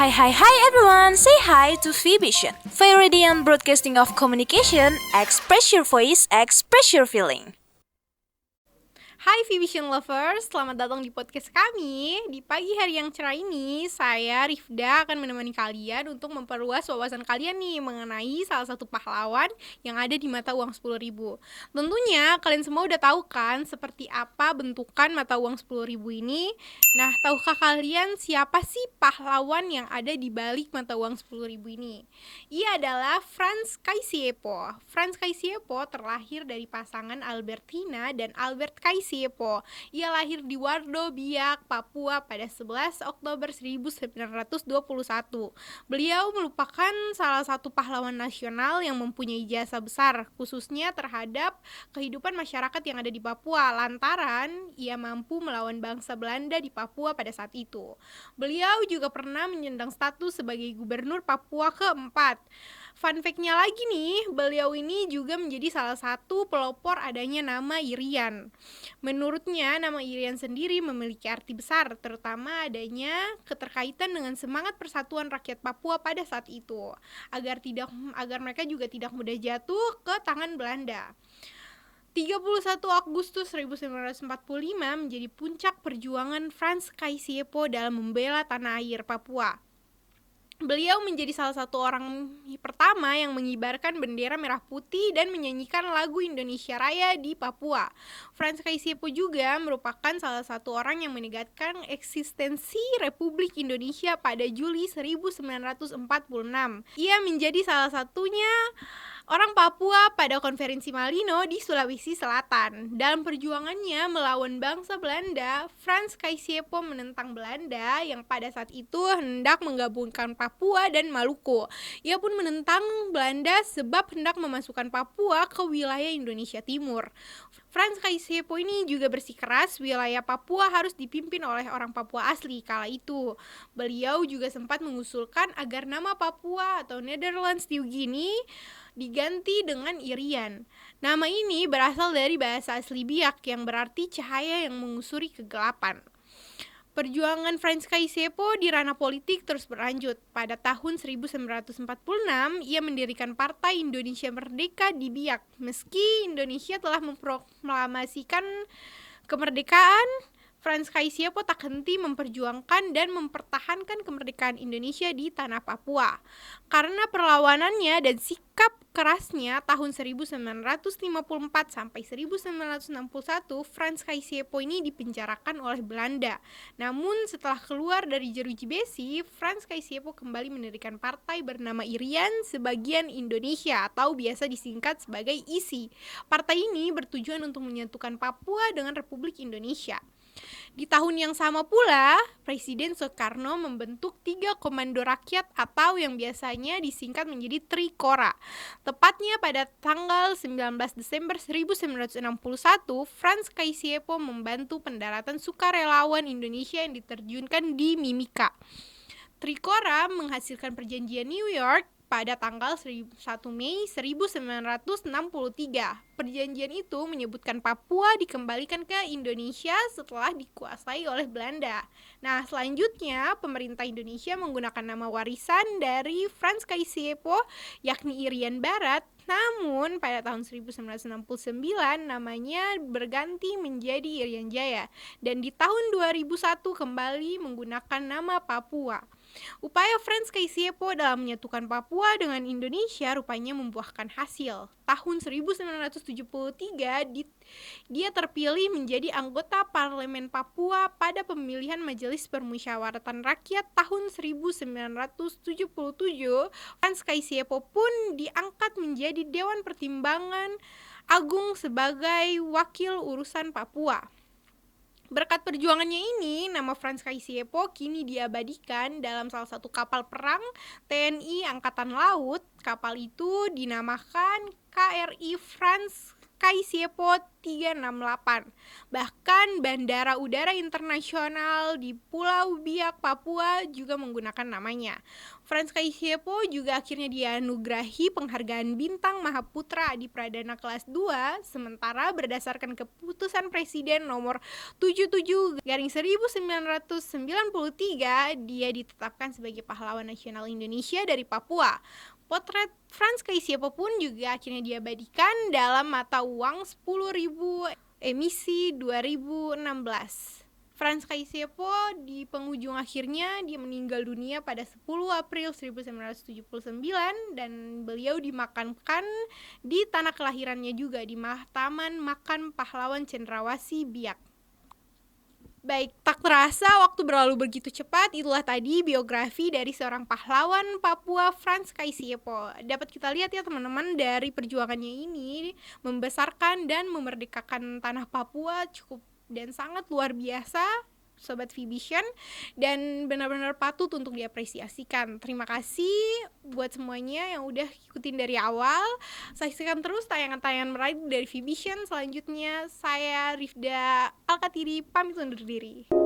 Hi everyone, say hi to Vision, Viridian Broadcasting of Communication, express your voice, express your feeling. Hai Vision Lovers, selamat datang di podcast kami. Di pagi hari yang cerah ini, saya Rifda akan menemani kalian untuk memperluas wawasan kalian nih mengenai salah satu pahlawan yang ada di mata uang 10.000. Tentunya kalian semua udah tahu kan seperti apa bentukan mata uang 10.000 ini. Nah, tahukah kalian siapa sih pahlawan yang ada di balik mata uang 10.000 ini? Ia adalah Frans Kaisiepo. Frans Kaisiepo terlahir dari pasangan Albertina dan Albert Kaisiepo. Ia lahir di Wardo Biak, Papua pada 11 Oktober 1921. Beliau merupakan salah satu pahlawan nasional yang mempunyai jasa besar, khususnya terhadap kehidupan masyarakat yang ada di Papua, lantaran ia mampu melawan bangsa Belanda di Papua pada saat itu. Beliau juga pernah menyandang status sebagai gubernur Papua keempat. Fun fact-nya lagi nih, beliau ini juga menjadi salah satu pelopor adanya nama Irian. Menurutnya, nama Irian sendiri memiliki arti besar, terutama adanya keterkaitan dengan semangat persatuan rakyat Papua pada saat itu, agar mereka juga tidak mudah jatuh ke tangan Belanda. 31 Agustus 1945 menjadi puncak perjuangan Frans Kaisiepo dalam membela tanah air Papua. Beliau menjadi salah satu orang pertama yang mengibarkan bendera merah putih dan menyanyikan lagu Indonesia Raya di Papua. Frans Kaisiepo juga merupakan salah satu orang yang menegaskan eksistensi Republik Indonesia pada Juli 1946. Ia menjadi salah satunya orang Papua pada konferensi Malino di Sulawesi Selatan. Dalam perjuangannya melawan bangsa Belanda, Frans Kaisiepo menentang Belanda yang pada saat itu hendak menggabungkan Papua dan Maluku. Ia pun menentang Belanda sebab hendak memasukkan Papua ke wilayah Indonesia Timur. Frans Kaisiepo ini juga bersikeras wilayah Papua harus dipimpin oleh orang Papua asli kala itu. Beliau juga sempat mengusulkan agar nama Papua atau Netherlands New Guinea diganti dengan Irian. Nama ini berasal dari bahasa asli Biak yang berarti cahaya yang mengusuri kegelapan. Perjuangan Frans Kaisiepo di ranah politik terus berlanjut. Pada tahun 1946, ia mendirikan Partai Indonesia Merdeka di Biak. Meski Indonesia telah memproklamasikan kemerdekaan, Frans Kaisiepo tak henti memperjuangkan dan mempertahankan kemerdekaan Indonesia di tanah Papua. Karena perlawanannya dan sikap kerasnya tahun 1954 sampai 1961, Frans Kaisiepo ini dipenjarakan oleh Belanda. Namun setelah keluar dari jeruji besi, Frans Kaisiepo kembali mendirikan partai bernama Irian Sebagian Indonesia atau biasa disingkat sebagai ISI. Partai ini bertujuan untuk menyatukan Papua dengan Republik Indonesia. Di tahun yang sama pula, Presiden Soekarno membentuk 3 Komando Rakyat atau yang biasanya disingkat menjadi Trikora. Tepatnya pada tanggal 19 Desember 1961, Frans Kaisiepo membantu pendaratan sukarelawan Indonesia yang diterjunkan di Mimika. Trikora menghasilkan perjanjian New York pada tanggal 1 Mei 1963. Perjanjian itu menyebutkan Papua dikembalikan ke Indonesia setelah dikuasai oleh Belanda. Nah, selanjutnya pemerintah Indonesia menggunakan nama warisan dari Frans Kaisiepo, yakni Irian Barat. Namun, pada tahun 1969 namanya berganti menjadi Irian Jaya. Dan di tahun 2001 kembali menggunakan nama Papua. Upaya Frans Kaisiepo dalam menyatukan Papua dengan Indonesia rupanya membuahkan hasil. Tahun 1973, dia terpilih menjadi anggota Parlemen Papua pada pemilihan Majelis Permusyawaratan Rakyat tahun 1977. Frans Kaisiepo pun diangkat menjadi Dewan Pertimbangan Agung sebagai wakil urusan Papua. Berkat perjuangannya ini, nama Frans Kaisiepo kini diabadikan dalam salah satu kapal perang TNI Angkatan Laut. Kapal itu dinamakan KRI Frans Kaisiepo 368. Bahkan Bandara Udara Internasional di Pulau Biak, Papua juga menggunakan namanya. Frans Kaisiepo juga akhirnya dianugerahi penghargaan Bintang Mahaputra di Pradana kelas 2, sementara berdasarkan keputusan Presiden nomor 77/1993, dia ditetapkan sebagai pahlawan nasional Indonesia dari Papua. Potret Frans Kaisiepo pun juga akhirnya diabadikan dalam mata uang 10.000 emisi 2016. Frans Kaisiepo di penghujung akhirnya dia meninggal dunia pada 10 April 1979 dan beliau dimakamkan di tanah kelahirannya juga di Taman Makam Pahlawan Cendrawasih Biak. Baik, tak terasa waktu berlalu begitu cepat. Itulah tadi biografi dari seorang pahlawan Papua, Frans Kaisiepo. Dapat kita lihat ya teman-teman, dari perjuangannya ini membesarkan dan memerdekakan tanah Papua cukup dan sangat luar biasa, Sobat Vibition, dan benar-benar patut untuk diapresiasikan. Terima kasih buat semuanya yang udah ikutin dari awal. Saksikan terus tayangan-tayangan menarik dari Vibition selanjutnya. Saya Rifda Alkatiri pamit undur diri.